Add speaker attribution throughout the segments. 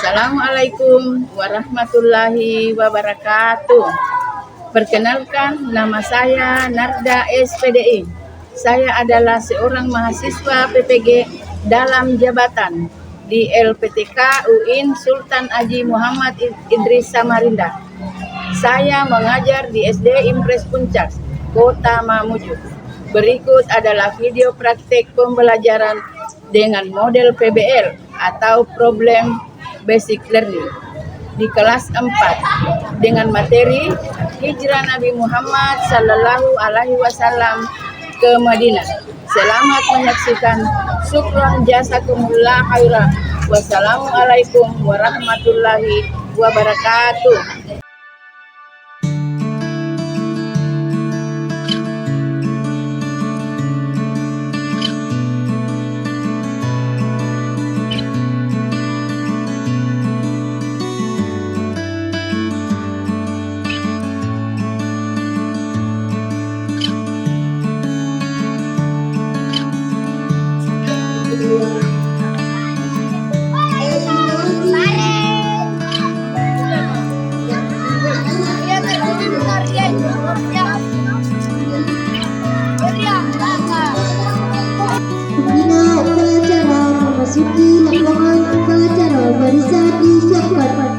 Speaker 1: Assalamualaikum warahmatullahi wabarakatuh. Perkenalkan, nama saya Narda SPDI. Saya adalah seorang mahasiswa PPG dalam jabatan di LPTK UIN Sultan Haji Muhammad Idris Samarinda. Saya mengajar di SD Impres Puncak, Kota Mamuju. Berikut adalah video praktik pembelajaran dengan model PBL atau Problem Basic Learning di kelas 4 dengan materi Hijrah Nabi Muhammad Sallallahu Alaihi Wasallam ke Madinah. Selamat menyaksikan. Syukran jazakumullah khairan. Wassalamualaikum warahmatullahi wabarakatuh.
Speaker 2: Pembina upacara memasuki lapangan upacara barisan disiapkan.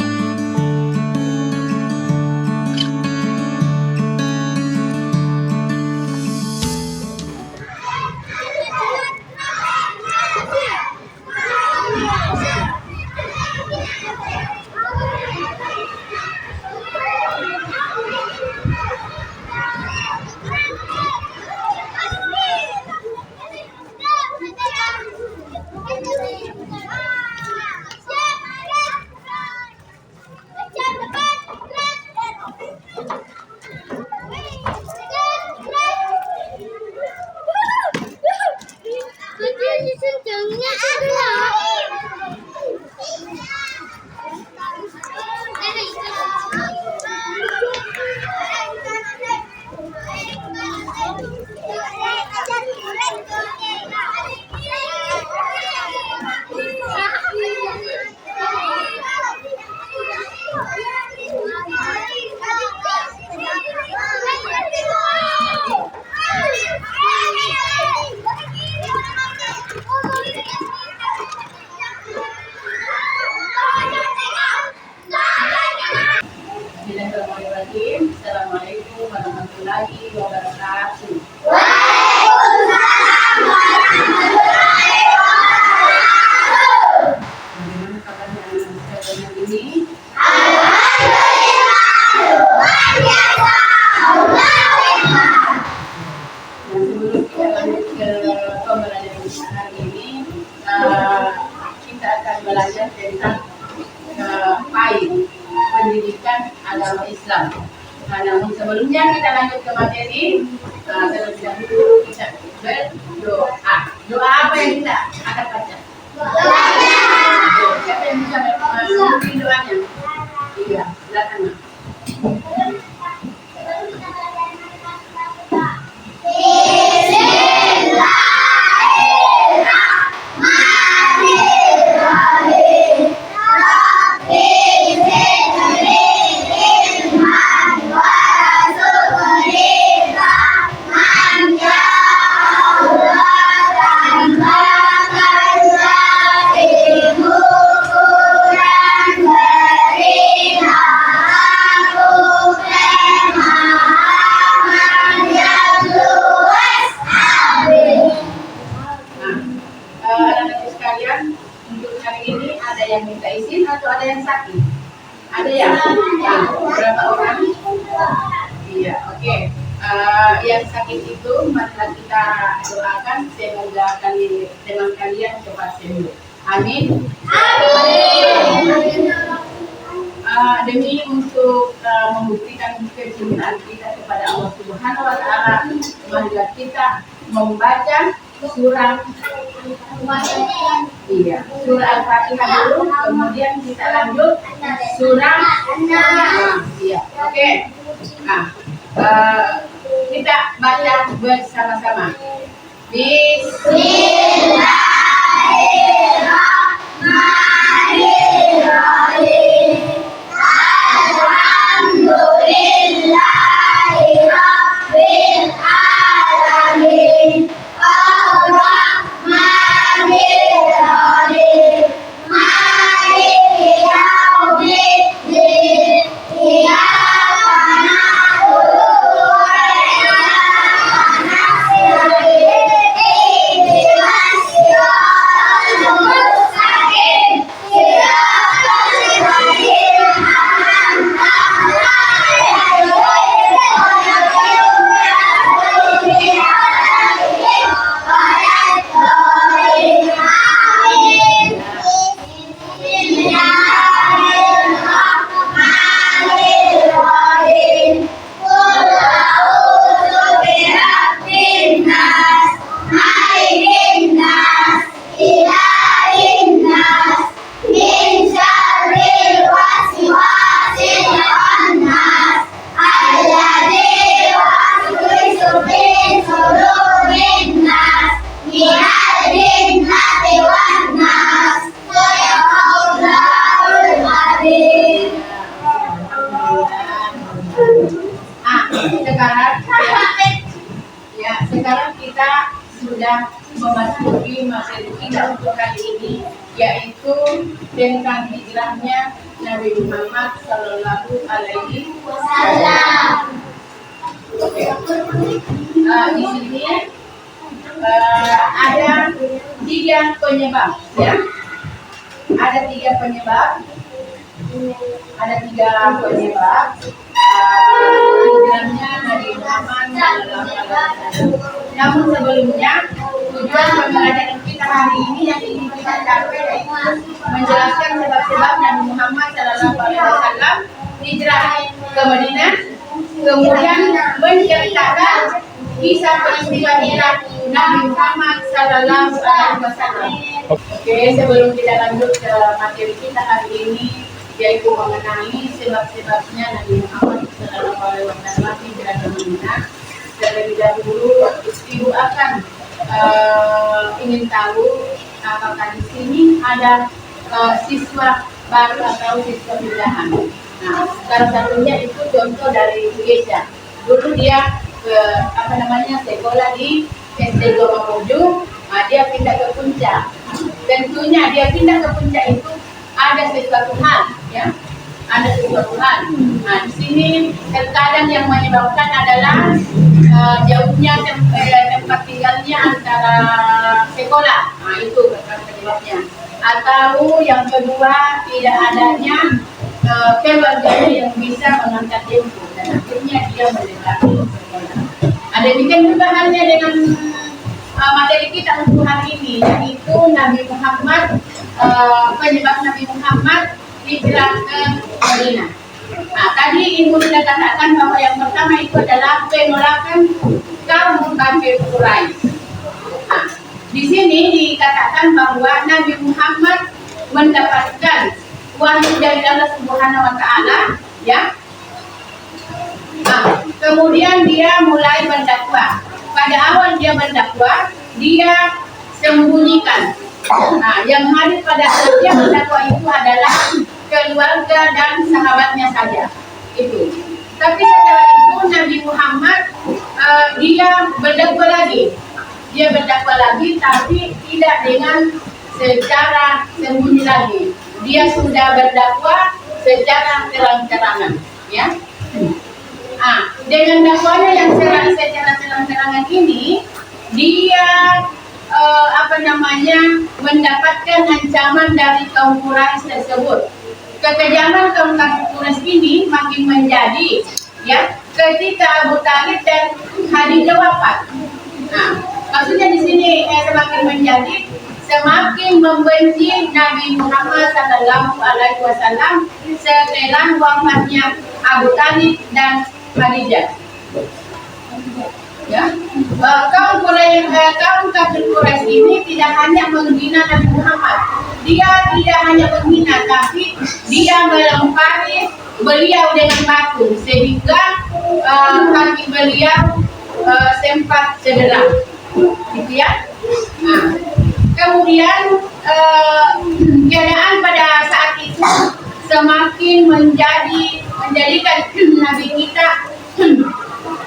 Speaker 1: Assalamualaikum warahmatullahi wabarakatuh. Bagaimana kabarnya anak-anak sekalian ini? Dan sebelum kita lanjut ke pembelajaran hari ini, kita akan belajar tentang PAI, pendidikan agama Islam. Namun sebelumnya kita lanjut ke materi, terlebih dahulu kita berdoa. Doa apa yang kita akan baca? Siapa yang bisa memimpin doanya? Iya, silakan. Yang minta izin atau ada yang sakit? Ada ya? Berapa orang? Iya, oke. Yang sakit itu marilah kita doakan semoga teman kalian cepat sembuh. Amin. Demi untuk membuktikan kecintaan kita kepada Allah Subhanahu wa Ta'ala, marilah kita membaca surah Al-Fatihah dulu, kemudian kita lanjut surah oke. Kita baca bersama-sama. Bismillahirrahmanirrahim. sudah memasuki materi kita untuk kali ini, yaitu tentang hijrahnya Nabi Muhammad Sallallahu Alaihi Wasallam. Oke. Di sini ada 3 penyebab, ya. Ada 3 penyebab. Ada 3 penyebab hijrahnya Nabi Muhammad Sallallahu Alaihi Wasallam. Namun sebelumnya, tujuan pembelajaran kita hari ini yang ingin kita capai yaitu menjelaskan sebab-sebab Nabi Muhammad Sallallahu Alaihi Wasallam hijrah ke Madinah, kemudian menceritakan kisah peristiwa hijrah Nabi Muhammad Sallallahu Alaihi Wasallam. Oke, sebelum kita lanjut ke materi kita hari ini, yaitu mengenai sebab-sebabnya Nabi Muhammad Sallallahu Alaihi Wasallam hijrah ke Madinah, terlebih dahulu ibu akan ingin tahu apakah di sini ada siswa baru atau siswa pindahan. Nah, salah satunya itu contoh dari Geisha. Dulu dia sekolah di SD Goma Mojo, dia pindah ke Puncak. Tentunya dia pindah ke Puncak itu ada sesuatu hal, ya. Ada sesuatu hal. Nah, di sini terkadang yang menyebabkan adalah jauhnya tempat tinggalnya antara sekolah. Nah, itu penyebabnya. Atau yang kedua, tidak adanya keluarganya yang bisa mengangkat jemput, dan akhirnya dia mendekati sekolah. Ada demikian juga halnya dengan materi kita untuk hari ini, yaitu Nabi Muhammad, penyebab Nabi Muhammad hijrah ke Madinah. Nah, tadi Ibu sudah katakan bahwa yang pertama itu adalah penolakan kaum kafir Quraisy. Nah, di sini dikatakan bahwa Nabi Muhammad mendapatkan wahyu dari Allah Subhanahu Wa Taala, ya. Nah, kemudian dia mulai berdakwah. Pada awal dia berdakwah, dia sembunyikan. Nah, yang hadir pada saat dia berdakwah itu adalah keluarga dan sahabatnya saja. Itu. Tapi setelah itu Nabi Muhammad dia berdakwah lagi. Dia berdakwah lagi, tapi tidak dengan secara sembunyi lagi. Dia sudah berdakwah secara terang-terangan, ya. Dengan dakwahnya yang secara terang-terangan ini, dia mendapatkan ancaman dari kaum Quraisy tersebut. Kekejaman kaum Quraisy ini makin menjadi, ya, ketika Abu Talib dan Khadijah wafat. Nah, maksudnya di sini semakin menjadi, semakin membenci Nabi Muhammad Sallallahu Alaihi Wasallam setelah wafatnya Abu Talib dan Khadijah. Ya, kaum kafir Quraisy ini tidak hanya menghina Nabi Muhammad, dia tidak hanya menghina, tapi dia melempari beliau dengan batu sehingga kaki beliau sempat cedera, gitu ya. Nah, kemudian keadaan pada saat itu semakin menjadikan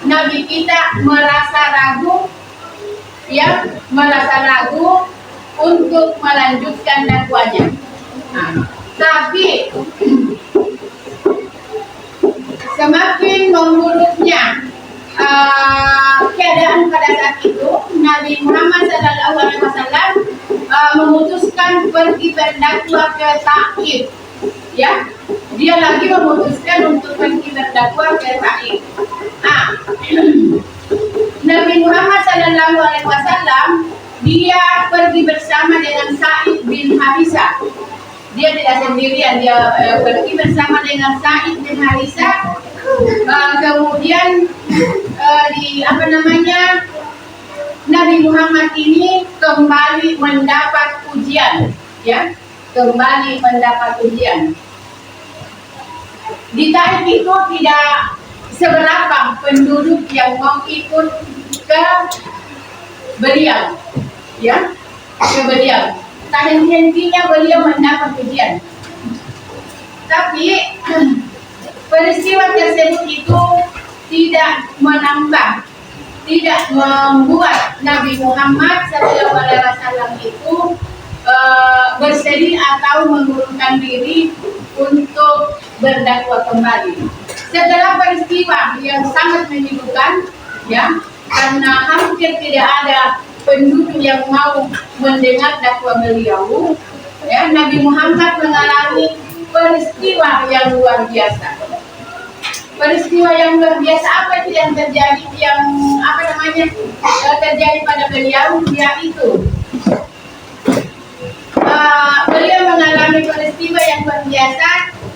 Speaker 1: Nabi kita merasa ragu, ya, untuk melanjutkan dakwahnya. Nah, tapi semakin memburuknya keadaan pada saat itu, Nabi Muhammad Sallallahu Alaihi Wasallam memutuskan pergi berdakwah ke Taif. Ya, dia lagi memutuskan untuk pergi berdakwah ke Taif. Nabi Muhammad Sallallahu Alaihi Wasallam dia pergi bersama dengan Sa'id bin Harisah. Dia tidak sendirian, dia pergi bersama dengan Sa'id bin Harisah. Kemudian Nabi Muhammad ini kembali mendapat ujian, ya, kembali mendapat ujian. Di Taif itu tidak seberapa penduduk yang mau ikut ke beliau, ya, ke beliau. Tak henti-hentinya beliau mendapat ujian. Tapi peristiwa tersebut itu tidak menambah tidak membuat Nabi Muhammad SAW itu bersedih atau mengurungkan diri untuk berdakwah kembali. Setelah peristiwa yang sangat menyedihkan, ya, karena hampir tidak ada penduduk yang mau mendengar dakwah beliau, ya, Nabi Muhammad mengalami peristiwa yang luar biasa. Peristiwa yang luar biasa apa itu yang terjadi, yang terjadi pada beliau, yaitu beliau mengalami peristiwa yang luar biasa,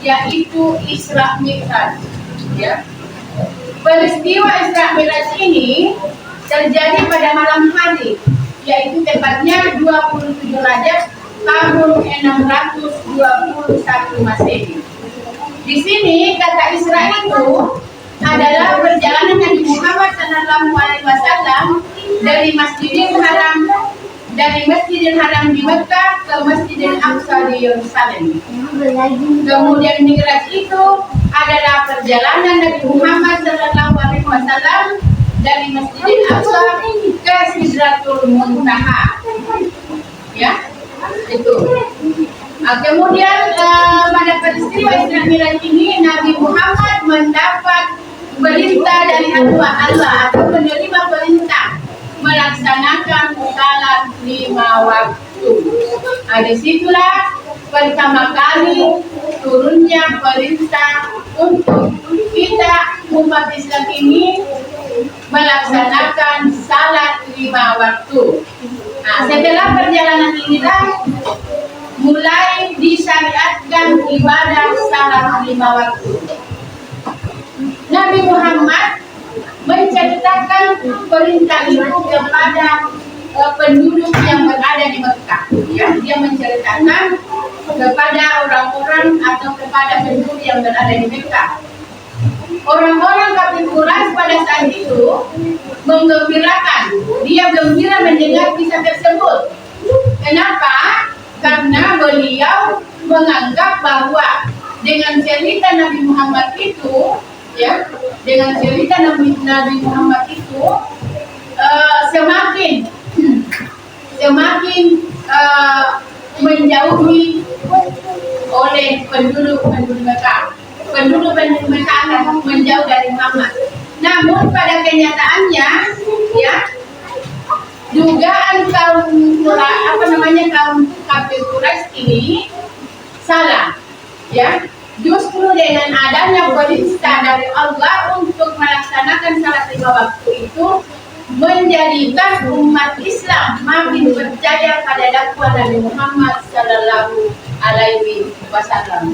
Speaker 1: yaitu Isra Mi'raj. Ya. Peristiwa Isra Mi'raj ini terjadi pada malam hari, yaitu tepatnya 27 Rajab tahun 621 Masehi. Di sini kata Isra itu adalah perjalanan Nabi Muhammad SAW dari Masjidil Haram di Mekah ke Masjidil Aqsa di Yerusalem. Kemudian Mi'raj itu adalah perjalanan Nabi Muhammad SAW dari Masjidil Aqsa ke Sidratul Muntaha. Ya, itu. Kemudian pada peristiwa Isra Mi'raj ini Nabi Muhammad mendapat perintah dari Allah atau menerima perintah melaksanakan salat 5 waktu. Disitulah pertama kali turunnya perintah untuk kita umat Islam ini melaksanakan salat 5 waktu. Setelah perjalanan inilah mulai disyariatkan ibadah salat 5 waktu. Nabi Muhammad menceritakan perintah itu kepada penduduk yang berada di Mekah. Ya, dia menceritakan kepada orang-orang atau kepada penduduk yang berada di Mekah. Orang-orang kafir Quraisy pada saat itu menggembirakan. Dia gembira mendengar kisah tersebut. Kenapa? Karena beliau menganggap bahwa dengan cerita Nabi Muhammad itu, ya, dengan cerita Nabi Muhammad itu semakin menjauhi oleh penduduk Mekah. Penduduk Mekah akan menjauh dari Muhammad. Namun pada kenyataannya, ya, dugaan kaum kafir Quraisy ini salah, ya. Justru dengan adanya perintah dari Allah untuk melaksanakan salat 5 waktu itu menjadikan umat Islam makin percaya pada dakwah Nabi Muhammad Sallallahu Alaihi Wasallam.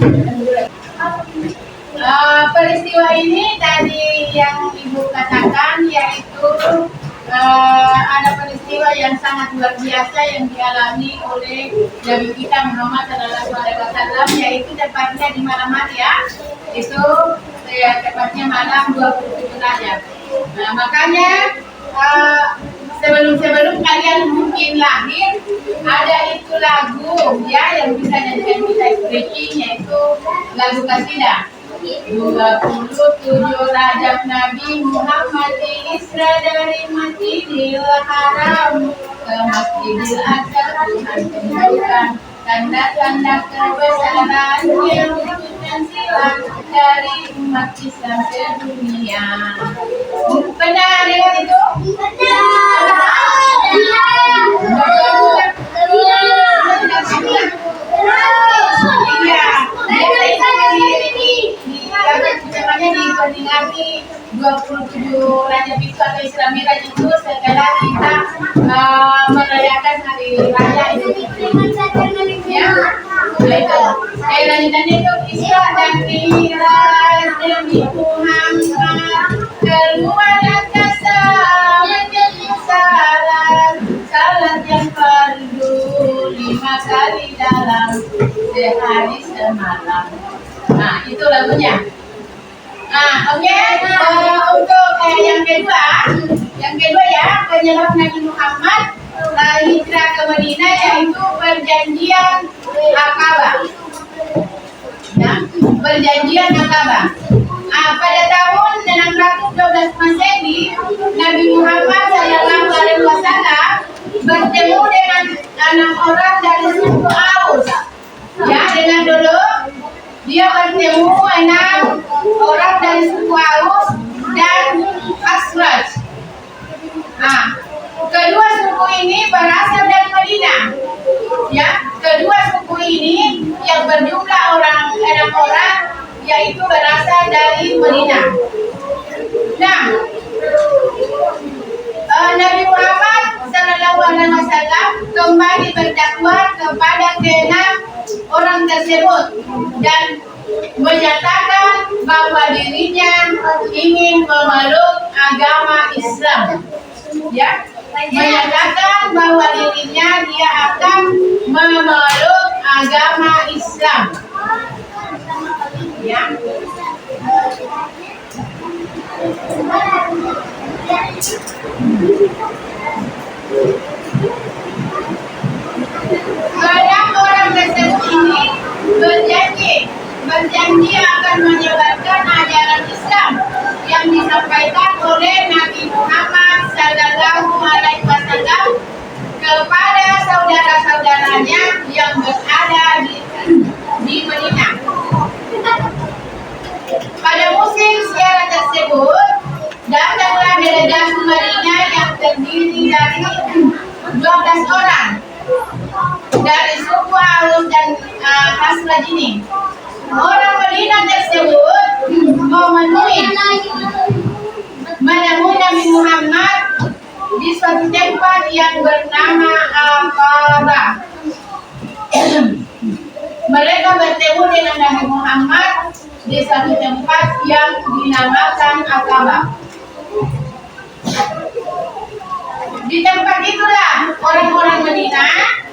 Speaker 1: Peristiwa ini tadi yang Ibu katakan, yaitu ada peristiwa yang sangat luar biasa yang dialami oleh Nabi kita Muhammad SAW, yaitu tepatnya di malam hari, ya, itu tepatnya malam 27 Rajab. Nah, makanya sebelum kalian mungkin lahir ada itu lagu, ya, yang bisa nyanyikan kita stretching, yaitu lagu kasidah. 27 Rajab Nabi Muhammad Isra dari Masjidil Haram ke Masjidil Aqsa, Tuhan tunjukkan tanda-tanda kebesaran yang dan silam dari umat Islam sedunia. Benar ya itu? Diperingati 27 Rajab itu atau Isra Mi'raj itu setelah kita merayakan hari raya Idul Fitri. Ya, itu lanjutannya itu Isra dan Mi'raj Nabi Muhammad keluar angkasa menjadi salat yang fardu 5 kali dalam sehari semalam. Nah, itu lagunya. Oke. Untuk yang kedua ya, penyebab Nabi Muhammad hijrah ke Madinah, yaitu perjanjian Aqabah. Ya, perjanjian Aqabah. Pada tahun 12 Masehi, Nabi Muhammad SAW bertemu dengan 6 orang dari suku Aus. Ya, dengan dulu dia bertemu 6 orang dari suku Aus dan Khazraj. Nah, kedua suku ini berasal dari Madinah. Ya, kedua suku ini yang berjumlah 6 orang yaitu berasal dari Madinah. Nah, Nabi Muhammad SAW kembali berdakwah kepada ke-6 orang tersebut dan menyatakan bahwa dirinya ingin memeluk agama Islam. Ya, menyatakan bahwa dirinya dia akan memeluk agama Islam. Ya. Ke-6 orang tersebut ini berjanji akan menyebarkan ajaran Islam yang disampaikan oleh Nabi Muhammad SAW kepada saudara-saudaranya yang berada di Madinah. Pada musim ziarah tersebut, datanglah delegasi Madinah yang terdiri dari 12 orang dari suku Aus dan Khazraj ini. Orang Madinah tersebut menemui Nabi Muhammad di suatu tempat yang bernama Aqabah. Mereka bertemu dengan Nabi Muhammad di suatu tempat yang dinamakan Aqabah. Di tempat itulah orang-orang Madinah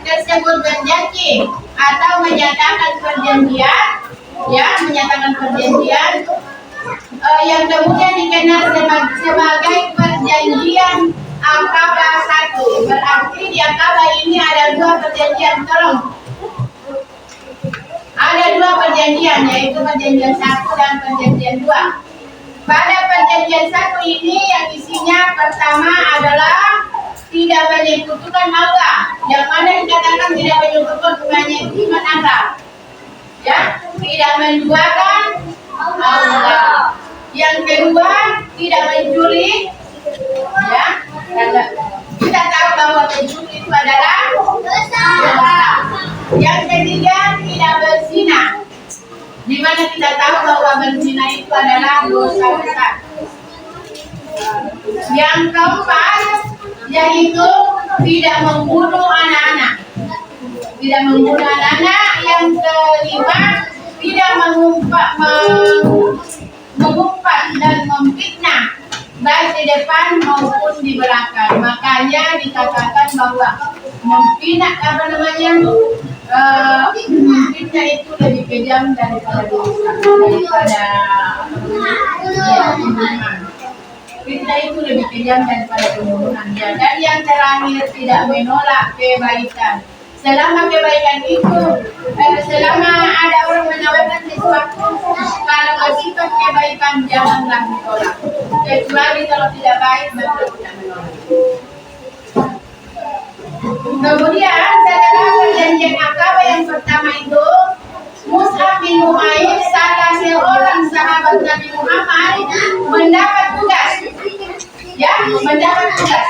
Speaker 1: tersebut berjanji atau menyatakan perjanjian, yang kemudian dikenal sebagai perjanjian Aqabah 1. Berarti di Aqabah ini ada 2 perjanjian, tolong. Ada 2 perjanjian, yaitu perjanjian 1 dan perjanjian 2. Pada perjanjian 1 ini yang isinya pertama adalah tidak menyekutukan Allah, yang mana dikatakan tidak menyekutukan Allah. Ya, tidak menduakan Allah. Yang kedua, tidak mencuri. Ya, kita tahu bahwa mencuri itu adalah dosa. Yang ketiga, tidak berzina. Di mana kita tahu bahwa berzina itu adalah dosa besar. Yang keempat, yaitu tidak membunuh anak-anak. Tidak membunuh anak-anak. Yang kelima, tidak mengumpat dan memfitnah baik di depan maupun di belakang. Makanya dikatakan bahwa memfitnah itu lebih kejam daripada dosa, daripada pembunuhan. Fitnah itu lebih kejam daripada pembunuhan. Ya, dan yang terakhir, tidak menolak kebaikan. Selama kebaikan itu, selama ada orang menawarkan sesuatu, kalau bersifat kebaikan janganlah ditolak. Kecuali kalau tidak baik, maka tidak menolak. Kemudian setelah perjanjian Aqabah yang pertama itu, Mus'ab bin Umair, salah seorang sahabat Nabi Muhammad, mendapat tugas. Ya, mendapat tugas.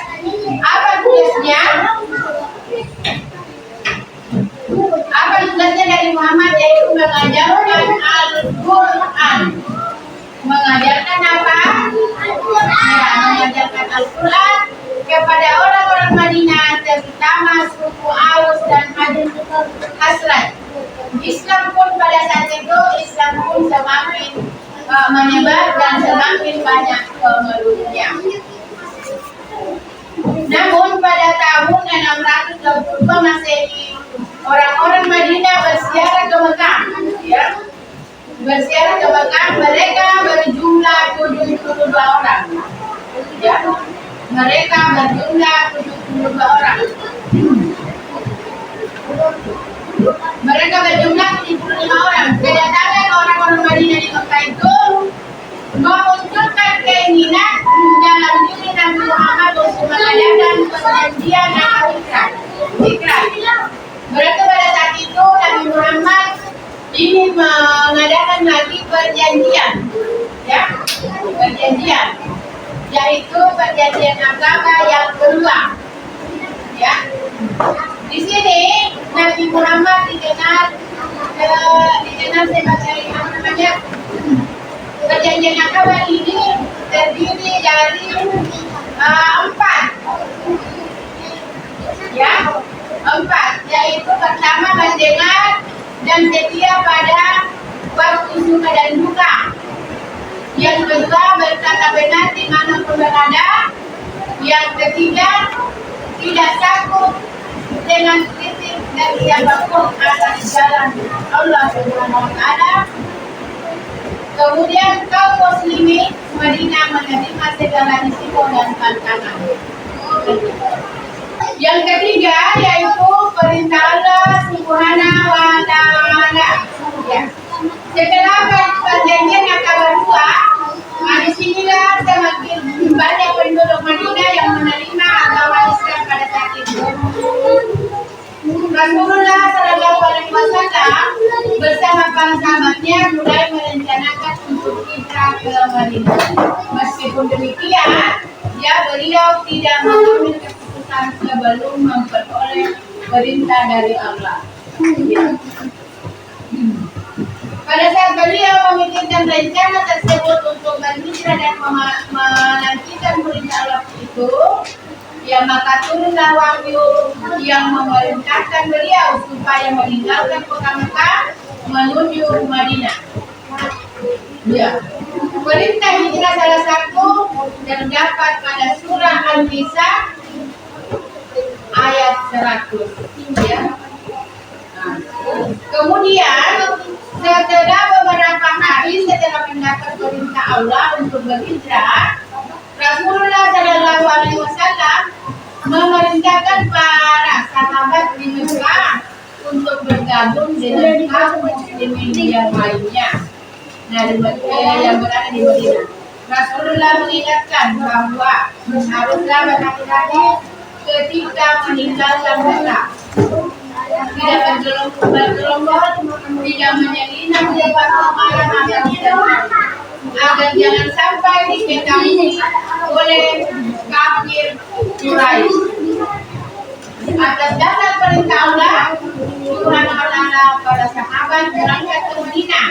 Speaker 1: Apa tugasnya? Apa tugasnya dari Muhammad? Yaitu mengajarkan Al-Quran. Mengajarkan apa? Ya, mengajarkan Al-Quran kepada orang-orang Madinah, terutama suku Aus dan Khazraj. Islam pun pada saat itu, Islam pun semakin menyebar dan semakin banyak pemeluknya. Namun pada tahun 622 Masehi, orang-orang Madinah berziarah ke Mekah. Ya, berziarah ke Mekah, mereka berjumlah 72 orang. Ya, mereka berjumlah 72 orang. Mereka berjumlah 75 orang. Kedatangan orang-orang Madinah di Mekah itu memunculkan mengadakan lagi perjanjian, ya, perjanjian, yaitu perjanjian agama yang kedua, ya. Di sini Nabi Muhammad dikenal sebagai apa namanya, perjanjian agama ini terdiri dari empat, ya, empat, yaitu pertama mendengar dan setia pada waktu suka dan duka. Yang kedua berkata benar dimanapun berada. Yang ketiga tidak takut dengan kritik dan siapapun atas jalan Allah Subhanahu wa Ta'ala. Kemudian kaum muslimin Madinah menerima segala risiko dan tantangan. Yang ketiga yaitu perintah Allah Subhanahu wa Ta'ala. Ya. Setelah perjanjian yang kedua, disinilah semakin banyak penduduk Madinah yang menerima agama Islam pada saat itu. Rasulullah Shallallahu Alaihi Wasallam bersama para sahabatnya mulai merencanakan untuk hijrah ke Madinah. Meskipun demikian, ya, beliau tidak mengambil keputusan sebelum memperoleh perintah dari Allah. Ya. Pada saat beliau memikirkan rencana tersebut untuk berhijrah dan menantikan perintah Allah itu, ya, maka turunlah wahyu yang memerintahkan beliau supaya meninggalkan kota Mekah menuju Madinah. Ya. Perintah hijrah salah satu terdapat pada surah An-Nisa ayat 100. Ya. Nah, kemudian setelah beberapa hari setelah mendapat perintah Allah untuk berhijrah, Rasulullah Shallallahu Alaihi Wasallam memerintahkan para sahabat di Mekah untuk bergabung dengan kaum muslimin yang lainnya, yang berada di Madinah. Rasulullah mengingatkan bahwa haruslah berhati-hati ketika meninggalkan Mekah, tidak bergelombol, tidak menyelinap di bawah malam agar jangan sampai diketahui oleh kafir Quraisy. Atas dasar perintah Allah, Tuhan melarang para sahabat berangkat ke Madinah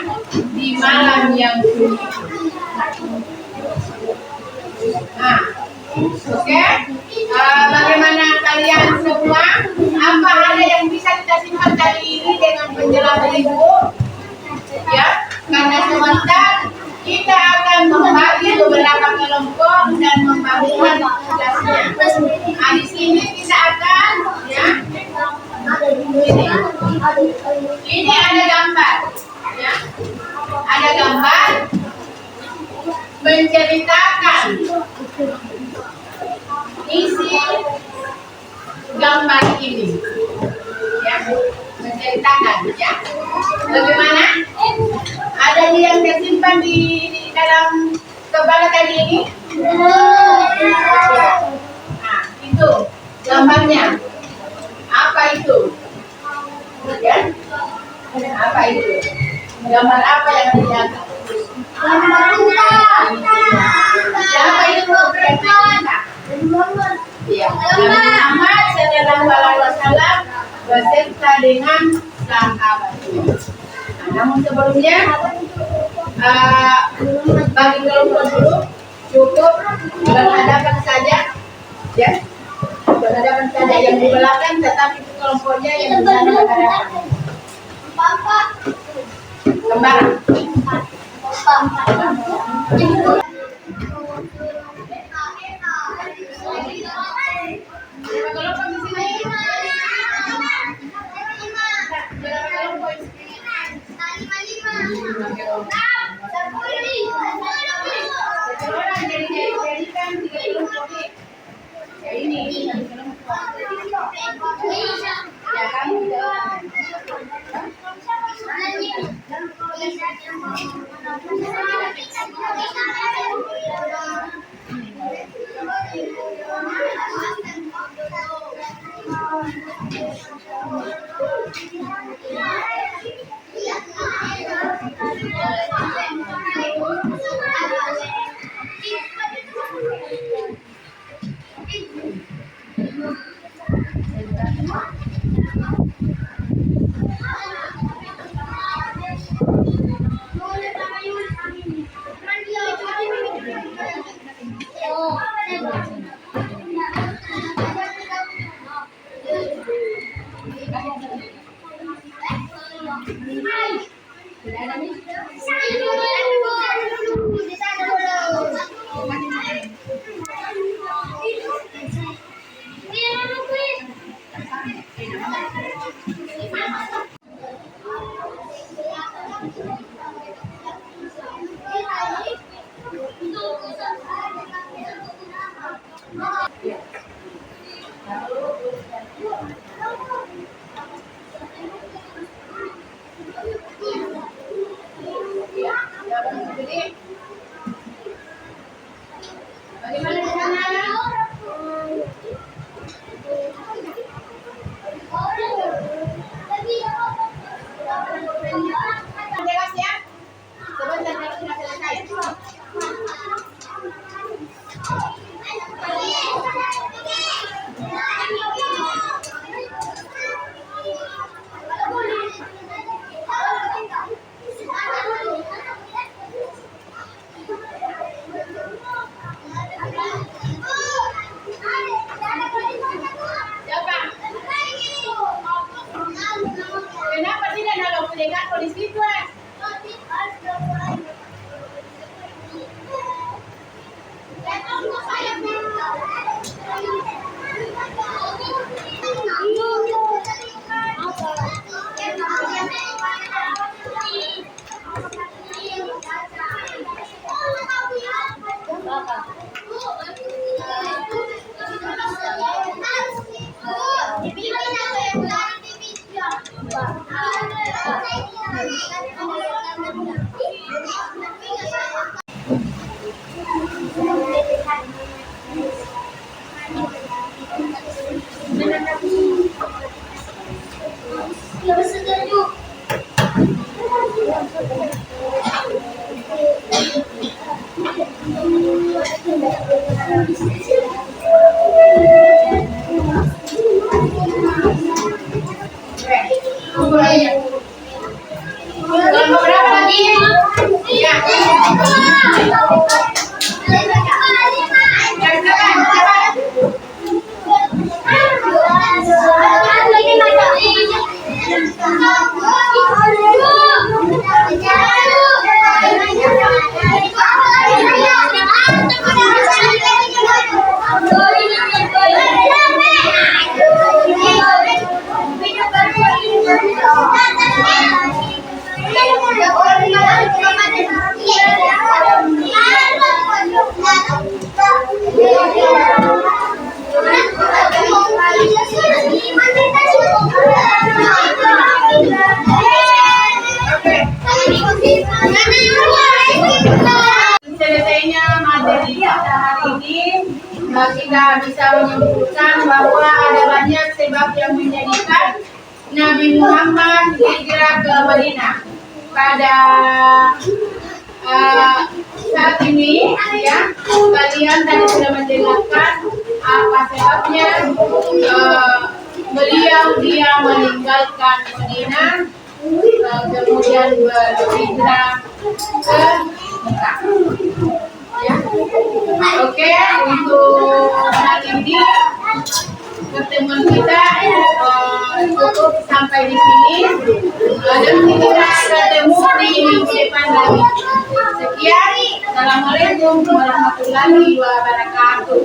Speaker 1: di malam yang sunyi. Nah, oke. Bagaimana kalian semua? Apa ada yang bisa kita simpan dari ini dengan penjelasan Ibu? Ya, karena sebentar kita akan membagi beberapa kelompok dan membagikan tugasnya. Nah, di sini kita akan, ya, ini ada gambar, ya, ada gambar menceritakan isi gambar ini, ya, menceritakan, ya, bagaimana ada yang tersimpan di dalam kepala tadi ini. Nah, itu gambarnya. Apa itu? Ya, apa itu? Gambar apa yang dilihat? Siapa itu? Ya, Nabi Muhammad Sallallahu Alaihi Wasallam beserta dengan sahabatnya. Nah, namun sebelumnya bagi kelompok dulu cukup berhadapan saja, ya, berhadapan saja yang di belakang, tetapi kelompoknya yang di sana berhadapan. Kembaran. Bagaimana di sana? Jelas ya? Sebentar lagi sudah selesai. Kenapa tidak ada pedagang di situ? Kalau berapa lagi? Ya. Selesainya materi pada hari ini, kita bisa menyimpulkan bahwa ada banyak sebab yang menjadikan Nabi Muhammad hijrah ke Madinah. Pada saat ini, ya, kalian tadi sudah menjelaskan apa sebabnya dia meninggalkan Madinah, kemudian berhijrah ke Mekah. Ya. Oke, untuk hari ini pertemuan kita cukup sampai di sini. Dan kita ketemu di minggu depan lagi. Sekian, assalamualaikum warahmatullahi wabarakatuh.